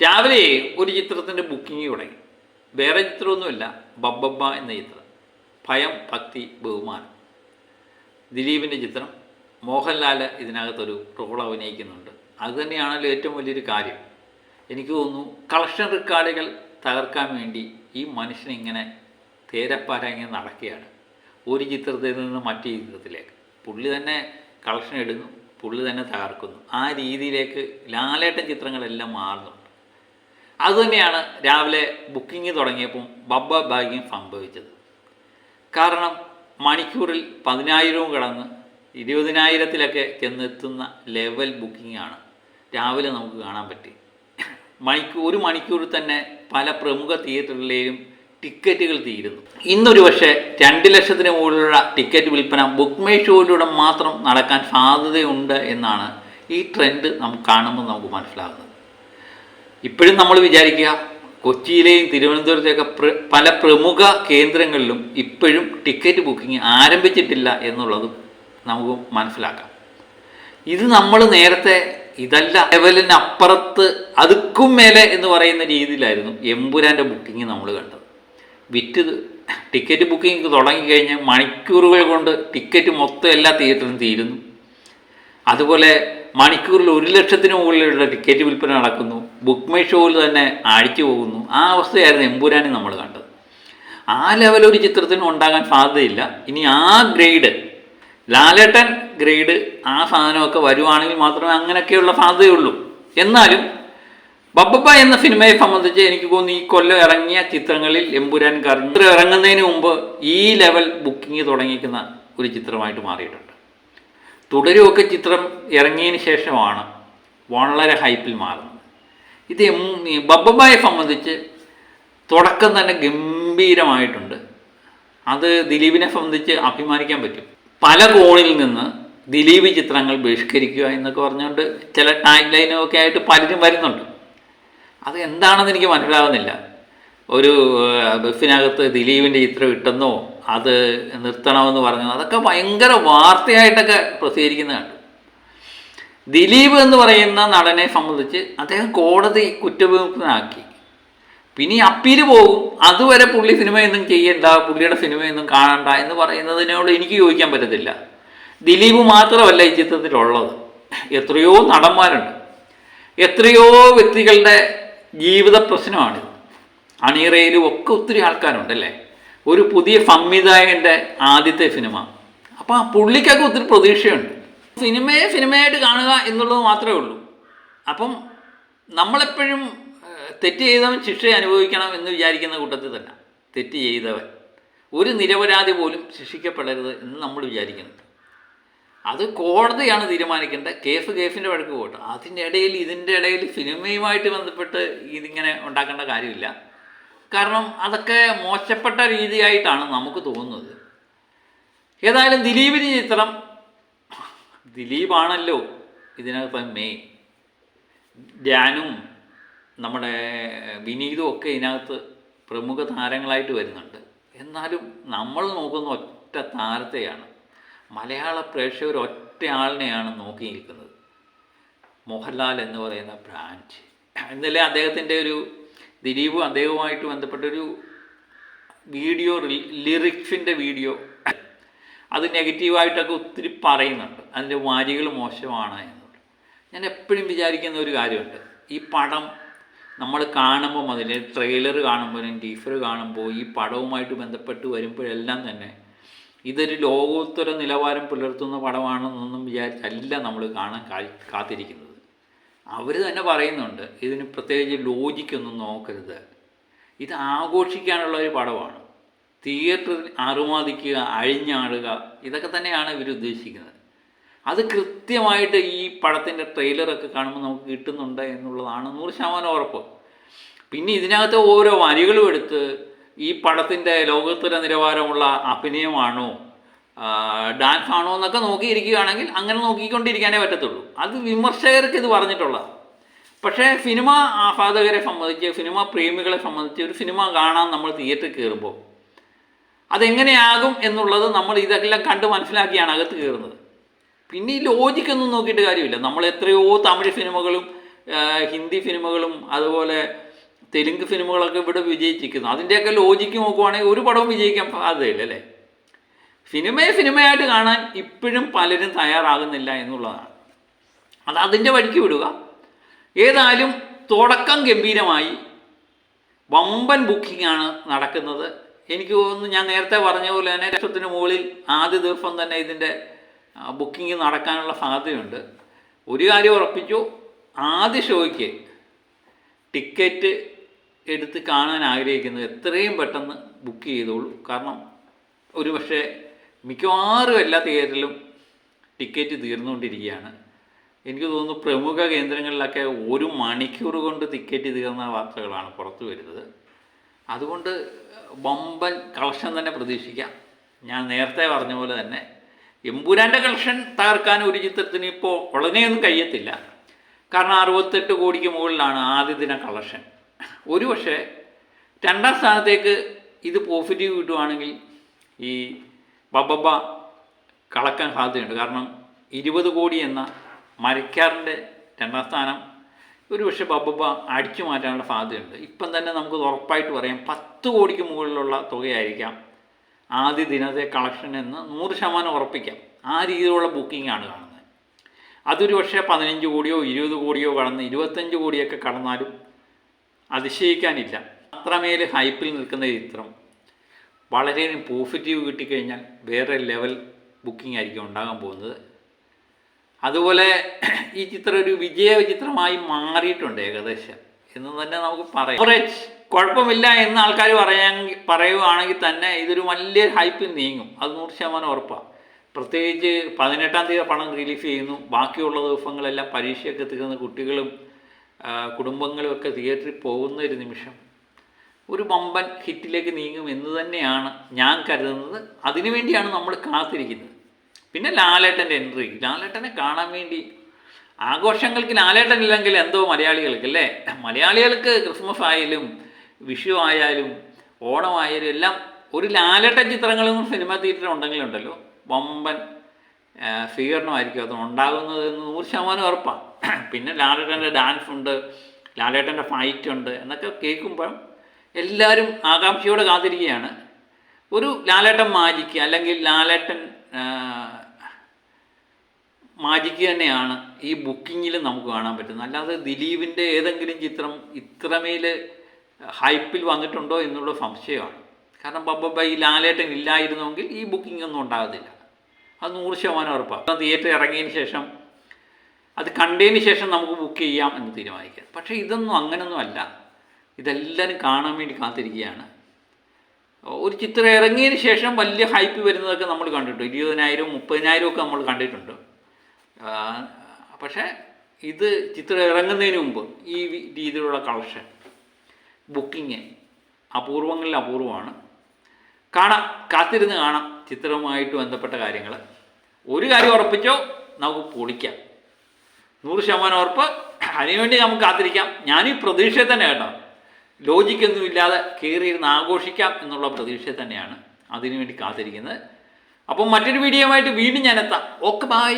രാവിലെ ഒരു ചിത്രത്തിൻ്റെ ബുക്കിംഗ് തുടങ്ങി. വേറെ ചിത്രമൊന്നുമില്ല, ബബ്ബബ്ബ എന്ന ചിത്രം. ഭയം, ഭക്തി, ബഹുമാനം. ദിലീപിൻ്റെ ചിത്രം. മോഹൻലാൽ ഇതിനകത്തൊരു റോൾ അഭിനയിക്കുന്നുണ്ട്. അതുതന്നെയാണല്ലോ ഏറ്റവും വലിയൊരു കാര്യം. എനിക്ക് തോന്നുന്നു കളക്ഷൻ റെക്കോർഡുകൾ തകർക്കാൻ വേണ്ടി ഈ മനുഷ്യനിങ്ങനെ തേരപ്പാരങ്ങി നടക്കുകയാണ്, ഒരു ചിത്രത്തിൽ നിന്ന് മറ്റു ചിത്രത്തിലേക്ക്. പുള്ളി തന്നെ കളക്ഷൻ ഇടുന്നു, പുള്ളി തന്നെ തകർക്കുന്നു. ആ രീതിയിലേക്ക് ലാലേട്ടൻ ചിത്രങ്ങളെല്ലാം മാറുന്നുണ്ട്. അതുതന്നെയാണ് രാവിലെ ബുക്കിംഗ് തുടങ്ങിയപ്പോൾ ബബ്ബ ഭാഗ്യം സംഭവിച്ചത്. കാരണം മണിക്കൂറിൽ 10,000 കടന്ന് 20,000-ലൊക്കെ ചെന്നെത്തുന്ന ലെവൽ ബുക്കിംഗാണ് രാവിലെ നമുക്ക് കാണാൻ പറ്റി. ഒരു മണിക്കൂറിൽ തന്നെ പല പ്രമുഖ തിയേറ്ററുകളിലെയും ടിക്കറ്റുകൾ തീരുന്നു. ഇന്നൊരു പക്ഷേ 2 ലക്ഷത്തിന് മുകളിലുള്ള ടിക്കറ്റ് വിൽപ്പന ബുക്ക് മൈ ഷോയിലൂടെ മാത്രം നടക്കാൻ സാധ്യതയുണ്ട് എന്നാണ് ഈ ട്രെൻഡ് നമുക്ക് കാണുമ്പോൾ നമുക്ക് മനസ്സിലാകുന്നത്. ഇപ്പോഴും നമ്മൾ വിചാരിക്കുക, കൊച്ചിയിലെയും തിരുവനന്തപുരത്തെയൊക്കെ പല പ്രമുഖ കേന്ദ്രങ്ങളിലും ഇപ്പോഴും ടിക്കറ്റ് ബുക്കിംഗ് ആരംഭിച്ചിട്ടില്ല എന്നുള്ളതും നമുക്ക് മനസ്സിലാക്കാം. ഇത് നമ്മൾ നേരത്തെ ഇതല്ല ലെവലിനപ്പുറത്ത് അതുക്കും മേലെ എന്ന് പറയുന്ന രീതിയിലായിരുന്നു എമ്പുരാൻ്റെ ബുക്കിംഗ് നമ്മൾ കണ്ടത്. ടിക്കറ്റ് ബുക്കിംഗ് തുടങ്ങിക്കഴിഞ്ഞാൽ മണിക്കൂറുകൾ കൊണ്ട് ടിക്കറ്റ് മൊത്തം എല്ലാ തിയേറ്ററിലും തീരുന്നു. അതുപോലെ മണിക്കൂറിൽ 1 ലക്ഷത്തിന് മുകളിലുള്ള ടിക്കറ്റ് വിൽപ്പന നടക്കുന്നു. ബുക്ക് മൈ ഷോയിൽ തന്നെ അടിച്ചു പോകുന്നു. ആ അവസ്ഥയായിരുന്നു എമ്പുരാനി നമ്മൾ കണ്ടത്. ആ ലെവലൊരു ചിത്രത്തിനും ഉണ്ടാകാൻ സാധ്യതയില്ല. ഇനി ആ ഗ്രേഡ്, ലാലേട്ടൻ ഗ്രേഡ്, ആ സാധനമൊക്കെ വരുവാണെങ്കിൽ മാത്രമേ അങ്ങനെയൊക്കെയുള്ള സാധ്യതയുള്ളൂ. എന്നാലും ബബ്ബബ്ബ എന്ന സിനിമയെ സംബന്ധിച്ച് എനിക്ക് തോന്നുന്നു ഈ കൊല്ലം ഇറങ്ങിയ ചിത്രങ്ങളിൽ എമ്പുരാൻ ഇറങ്ങുന്നതിന് മുമ്പ് ഈ ലെവൽ ബുക്കിംഗ് തുടങ്ങിയിരിക്കുന്ന ഒരു ചിത്രമായിട്ട് മാറിയിട്ടുണ്ട്. തുടരുമൊക്കെ ചിത്രം ഇറങ്ങിയതിന് ശേഷമാണ് വളരെ ഹൈപ്പിൽ മാറുന്നത്. ഇത് ബബ്ബബ്ബയെ സംബന്ധിച്ച് തുടക്കം തന്നെ ഗംഭീരമായിട്ടുണ്ട്. അത് ദിലീപിനെ സംബന്ധിച്ച് അഭിമാനിക്കാൻ പറ്റും. പല കോണിൽ നിന്ന് ദിലീപ് ചിത്രങ്ങൾ ബഹിഷ്കരിക്കുക എന്നൊക്കെ പറഞ്ഞുകൊണ്ട് ചില ടാഗ് ലൈനൊക്കെ ആയിട്ട് പലരും വരുന്നുണ്ട്. അത് എന്താണെന്ന് എനിക്ക് മനസ്സിലാകുന്നില്ല. ഒരു ബസ്സിനകത്ത് ദിലീപിൻ്റെ ചിത്രം ഇട്ടെന്നോ അത് നിർത്തണമെന്ന് പറഞ്ഞു, അതൊക്കെ ഭയങ്കര വാർത്തയായിട്ടൊക്കെ പ്രസിദ്ധീകരിക്കുന്നതാണ്. ദിലീപ് എന്ന് പറയുന്ന നടനെ സംബന്ധിച്ച് അദ്ദേഹം കോടതി കുറ്റവിമുക്തനാക്കി. പിന്നെ അപ്പീല് പോകും. അതുവരെ പുള്ളി സിനിമയൊന്നും ചെയ്യണ്ട, പുള്ളിയുടെ സിനിമയൊന്നും കാണണ്ട എന്ന് പറയുന്നതിനോട് എനിക്ക് യോജിക്കാൻ പറ്റത്തില്ല. ദിലീപ് മാത്രമല്ല ഈ ചിത്രത്തിലുള്ളത്, എത്രയോ നടന്മാരുണ്ട്, എത്രയോ വ്യക്തികളുടെ ജീവിത പ്രശ്നമാണിത്. അണിയറയിലും ഒക്കെ ഒത്തിരി ആൾക്കാരുണ്ടല്ലേ. ഒരു പുതിയ സംവിധായകൻ്റെ ആദ്യത്തെ സിനിമ. അപ്പം ആ പുള്ളിക്കൊക്കെ ഒത്തിരി പ്രതീക്ഷയുണ്ട്. സിനിമയെ സിനിമയായിട്ട് കാണുക എന്നുള്ളത് മാത്രമേ ഉള്ളൂ. അപ്പം നമ്മളെപ്പോഴും തെറ്റ് ചെയ്തവൻ ശിക്ഷ അനുഭവിക്കണം എന്ന് വിചാരിക്കുന്ന കൂട്ടത്തിൽ തന്നെ തെറ്റ് ചെയ്തവൻ ഒരു നിരപരാധി പോലും ശിക്ഷിക്കപ്പെടരുത് എന്ന് നമ്മൾ വിചാരിക്കുന്നത്. അത് കോടതിയാണ് തീരുമാനിക്കേണ്ടത്. കേസിൻ്റെ വഴക്ക് പോട്ടെ. ഇതിൻ്റെ ഇടയിൽ സിനിമയുമായിട്ട് ബന്ധപ്പെട്ട് ഇതിങ്ങനെ ഉണ്ടാക്കേണ്ട കാര്യമില്ല. കാരണം അതൊക്കെ മോശപ്പെട്ട രീതിയായിട്ടാണ് നമുക്ക് തോന്നുന്നത്. ഏതായാലും ദിലീപിൻ്റെ ചിത്രം, ദിലീപാണല്ലോ ഇതിനകത്ത് മെയിൻ. ജാനും നമ്മുടെ വിനീതും ഒക്കെ ഇതിനകത്ത് പ്രമുഖ താരങ്ങളായിട്ട് വരുന്നുണ്ട്. എന്നാലും നമ്മൾ നോക്കുന്ന ഒറ്റ താരത്തെയാണ്. മലയാള പ്രേക്ഷകർ ഒറ്റ ആളിനെയാണ് നോക്കിയിരിക്കുന്നത്, മോഹൻലാൽ എന്ന് പറയുന്ന ബ്രാൻഡ്. ഇന്നലെ അദ്ദേഹത്തിൻ്റെ ഒരു ദിലീപും അദ്ദേഹവുമായിട്ട് ബന്ധപ്പെട്ടൊരു വീഡിയോ, ലിറിക്സിൻ്റെ വീഡിയോ, അത് നെഗറ്റീവായിട്ടൊക്കെ ഒത്തിരി പറയുന്നുണ്ട്. അതിൻ്റെ വരികൾ മോശമാണ് എന്നുള്ളത്. ഞാൻ എപ്പോഴും വിചാരിക്കുന്ന ഒരു കാര്യമുണ്ട്, ഈ പടം നമ്മൾ കാണുമ്പോൾ, അതിൻ്റെ ട്രെയിലർ കാണുമ്പോഴും ടീസർ കാണുമ്പോൾ ഈ പടവുമായിട്ട് ബന്ധപ്പെട്ട് വരുമ്പോഴെല്ലാം തന്നെ ഇതൊരു ലോകോത്തര നിലവാരം പുലർത്തുന്ന പടമാണെന്നൊന്നും വിചാരിച്ചല്ല നമ്മൾ കാണാൻ കാത്തിരിക്കുന്നത്. അവർ തന്നെ പറയുന്നുണ്ട്, ഇതിന് പ്രത്യേകിച്ച് ലോജിക്കൊന്നും നോക്കരുത്, ഇത് ആഘോഷിക്കാനുള്ള ഒരു പടമാണ്, തിയേറ്ററിൽ അറുമാദിക്കുക, അഴിഞ്ഞാടുക, ഇതൊക്കെ തന്നെയാണ് ഇവർ ഉദ്ദേശിക്കുന്നത്. അത് കൃത്യമായിട്ട് ഈ പടത്തിൻ്റെ ട്രെയിലറൊക്കെ കാണുമ്പോൾ നമുക്ക് കിട്ടുന്നുണ്ട് എന്നുള്ളതാണ് 100% ഉറപ്പ്. പിന്നെ ഇതിനകത്ത് ഓരോ വരികളും എടുത്ത് ഈ പടത്തിൻ്റെ ലോകോത്തര നിലവാരമുള്ള അഭിനയമാണോ ഡാൻസ് ആണോ എന്നൊക്കെ നോക്കിയിരിക്കുകയാണെങ്കിൽ അങ്ങനെ നോക്കിക്കൊണ്ടിരിക്കാനേ പറ്റത്തുള്ളൂ. അത് വിമർശകർക്ക് ഇത് പറഞ്ഞിട്ടുള്ളത്. പക്ഷേ സിനിമ ആസ്വാദകരെ സംബന്ധിച്ച്, സിനിമ പ്രേമികളെ സംബന്ധിച്ച് ഒരു സിനിമ കാണാൻ നമ്മൾ തിയേറ്ററിൽ കയറുമ്പോൾ അതെങ്ങനെയാകും എന്നുള്ളത് നമ്മൾ ഇതെല്ലാം കണ്ട് മനസ്സിലാക്കിയാണ് അകത്ത് കയറുന്നത്. പിന്നെ ഈ ലോജിക്കൊന്നും നോക്കിയിട്ട് കാര്യമില്ല. നമ്മൾ എത്രയോ തമിഴ് സിനിമകളും ഹിന്ദി സിനിമകളും അതുപോലെ തെലുങ്ക് സിനിമകളൊക്കെ ഇവിടെ വിജയിച്ചിരിക്കുന്നു. അതിൻ്റെയൊക്കെ ലോജിക്ക് നോക്കുവാണെങ്കിൽ ഒരു പടവും വിജയിക്കാൻ സാധ്യതയില്ല അല്ലേ. സിനിമയായിട്ട് കാണാൻ ഇപ്പോഴും പലരും തയ്യാറാകുന്നില്ല എന്നുള്ളതാണ്. അത് അതിൻ്റെ വഴിക്ക് വിടുക. ഏതായാലും തുടക്കം ഗംഭീരമായി, വമ്പൻ ബുക്കിംഗാണ് നടക്കുന്നത്. എനിക്ക് തോന്നുന്നു ഞാൻ നേരത്തെ പറഞ്ഞ പോലെ തന്നെ 1 ലക്ഷത്തിന് മുകളിൽ ആദ്യ ദിവസം തന്നെ ഇതിൻ്റെ ബുക്കിംഗ് നടക്കാനുള്ള സാധ്യതയുണ്ട്. ഒരു കാര്യം ഉറപ്പിച്ചു, ആദ്യ ഷോയ്ക്ക് ടിക്കറ്റ് എടുത്ത് കാണാൻ ആഗ്രഹിക്കുന്നത് എത്രയും പെട്ടെന്ന് ബുക്ക് ചെയ്തോളൂ. കാരണം ഒരു പക്ഷേ മിക്കവാറും എല്ലാ തിയേറ്ററിലും ടിക്കറ്റ് തീർന്നുകൊണ്ടിരിക്കുകയാണ്. എനിക്ക് തോന്നുന്നു പ്രമുഖ കേന്ദ്രങ്ങളിലൊക്കെ 1 മണിക്കൂർ കൊണ്ട് ടിക്കറ്റ് തീർന്ന വാർത്തകളാണ് പുറത്തു വരുന്നത്. അതുകൊണ്ട് വമ്പൻ കളക്ഷൻ തന്നെ പ്രതീക്ഷിക്കാം. ഞാൻ നേരത്തെ പറഞ്ഞ പോലെ തന്നെ എമ്പുരാൻ്റെ കളക്ഷൻ തകർക്കാൻ ഒരു ചിത്രത്തിന് ഇപ്പോൾ ഉടനെയൊന്നും കഴിയത്തില്ല. കാരണം 68 കോടിക്ക് മുകളിലാണ് ആദ്യ ദിന കളക്ഷൻ. ഒരു പക്ഷേ 2ാം സ്ഥാനത്തേക്ക് ഇത് പോസിറ്റീവ് കിട്ടുവാണെങ്കിൽ ഈ ബബബ കളക്കാൻ സാധ്യതയുണ്ട്. കാരണം 20 കോടി എന്ന മരക്കാറിൻ്റെ 2ാം സ്ഥാനം ഒരു പക്ഷേ ബബബ അടിച്ചു മാറ്റാനുള്ള സാധ്യതയുണ്ട്. ഇപ്പം തന്നെ നമുക്ക് ഉറപ്പായിട്ട് പറയാം 10 കോടിക്ക് മുകളിലുള്ള തുകയായിരിക്കാം ആദ്യ ദിനത്തെ കളക്ഷൻ എന്ന് 100% ഉറപ്പിക്കാം. ആ രീതിയിലുള്ള ബുക്കിംഗാണ് കാണുന്നത്. അതൊരു പക്ഷേ 15 കോടിയോ 20 കോടിയോ കടന്ന് 25 കോടിയൊക്കെ കടന്നാലും അതിശയിക്കാനില്ല. അത്രമേൽ ഹൈപ്പിൽ നിൽക്കുന്ന ചിത്രം വളരെ പോസിറ്റീവ് കിട്ടിക്കഴിഞ്ഞാൽ വേറെ ലെവൽ ബുക്കിംഗ് ആയിരിക്കും ഉണ്ടാകാൻ പോകുന്നത്. അതുപോലെ ഈ ചിത്രം ഒരു വിജയ ചിത്രമായി മാറിയിട്ടുണ്ട് ഏകദേശം എന്ന് തന്നെ നമുക്ക് പറയാം. ആവറേജ് കുഴപ്പമില്ല എന്ന് ആൾക്കാർ പറയുകയാണെങ്കിൽ തന്നെ ഇതൊരു വലിയ ഹൈപ്പിൽ നീങ്ങും. അത് 100% ഉറപ്പാണ്. പ്രത്യേകിച്ച് 18-ാം തീയതി പണം റിലീസ് ചെയ്യുന്നു. ബാക്കിയുള്ള ദിവസങ്ങളെല്ലാം പരീക്ഷയൊക്കെ തീർന്ന കുട്ടികളും കുടുംബങ്ങളും ഒക്കെ തിയേറ്ററിൽ പോകുന്ന ഒരു നിമിഷം ഒരു വമ്പൻ ഹിറ്റിലേക്ക് നീങ്ങും എന്ന് തന്നെയാണ് ഞാൻ കരുതുന്നത്. അതിനുവേണ്ടിയാണ് നമ്മൾ കാത്തിരിക്കുന്നത്. പിന്നെ ലാലേട്ടൻ്റെ എൻട്രി, ലാലേട്ടനെ കാണാൻ വേണ്ടി ആഘോഷങ്ങൾക്ക് ലാലേട്ടൻ ഇല്ലെങ്കിൽ എന്തോ മലയാളികൾക്ക് അല്ലേ. മലയാളികൾക്ക് ക്രിസ്മസ് ആയാലും വിഷു ആയാലും ഓണമായാലും എല്ലാം ഒരു ലാലേട്ടൻ ചിത്രങ്ങളും സിനിമ തിയേറ്റർ ഉണ്ടെങ്കിലുണ്ടല്ലോ വമ്പൻ സ്വീകരണമായിരിക്കും അത് ഉണ്ടാകുന്നത് എന്ന് 100% ഉറപ്പാണ്. പിന്നെ ലാലേട്ടൻ്റെ ഡാൻസ് ഉണ്ട്, ലാലേട്ടൻ്റെ ഫൈറ്റ് ഉണ്ട് എന്നൊക്കെ കേൾക്കുമ്പോൾ എല്ലാവരും ആകാംക്ഷയോടെ കാത്തിരിക്കുകയാണ്. ഒരു ലാലേട്ടൻ മാജിക്ക് അല്ലെങ്കിൽ ലാലേട്ടൻ മാജിക്ക് തന്നെയാണ് ഈ ബുക്കിങ്ങിൽ നമുക്ക് കാണാൻ പറ്റുന്നത്. അല്ലാതെ ദിലീപിൻ്റെ ഏതെങ്കിലും ചിത്രം ഇത്രമേൽ ഹൈപ്പിൽ വന്നിട്ടുണ്ടോ എന്നുള്ള സംശയമാണ്. കാരണം ബബ്ബ ഈ ലാലേട്ടൻ ഇല്ലായിരുന്നുവെങ്കിൽ ഈ ബുക്കിംഗ് ഒന്നും ഉണ്ടാകത്തില്ല. അത് 100% ഉറപ്പാണ്. തിയേറ്റർ ഇറങ്ങിയതിന് ശേഷം അത് കണ്ടതിന് ശേഷം നമുക്ക് ബുക്ക് ചെയ്യാം എന്ന് തീരുമാനിക്കാം. പക്ഷേ ഇതൊന്നും അങ്ങനൊന്നും അല്ല. ഇതെല്ലാവരും കാണാൻ വേണ്ടി കാത്തിരിക്കുകയാണ്. ഒരു ചിത്രം ഇറങ്ങിയതിന് ശേഷം വലിയ ഹൈപ്പ് വരുന്നതൊക്കെ നമ്മൾ കണ്ടിട്ടുണ്ട്. 20,000 30,000 ഒക്കെ നമ്മൾ കണ്ടിട്ടുണ്ട്. പക്ഷേ ഇത് ചിത്രം ഇറങ്ങുന്നതിന് മുമ്പ് ഈ രീതിയിലുള്ള കളക്ഷൻ ബുക്കിങ് അപൂർവങ്ങളിൽ അപൂർവമാണ്. കാണാം, കാത്തിരുന്ന് കാണാം ചിത്രവുമായിട്ട് ബന്ധപ്പെട്ട കാര്യങ്ങൾ. ഒരു കാര്യം ഉറപ്പിച്ചോ, നമുക്ക് പൊളിക്കാം. 100% ഉറപ്പ്. അതിനുവേണ്ടി നമുക്ക് കാത്തിരിക്കാം. ഞാനീ പ്രതീക്ഷയിൽ തന്നെ കേട്ടോ, ലോജിക്കൊന്നുമില്ലാതെ കയറിയിരുന്ന് ആഘോഷിക്കാം എന്നുള്ള പ്രതീക്ഷയിൽ തന്നെയാണ് അതിനുവേണ്ടി കാത്തിരിക്കുന്നത്. അപ്പം മറ്റൊരു വീഡിയോയുമായിട്ട് വീണ്ടും ഞാൻ എത്താം. Okay, by.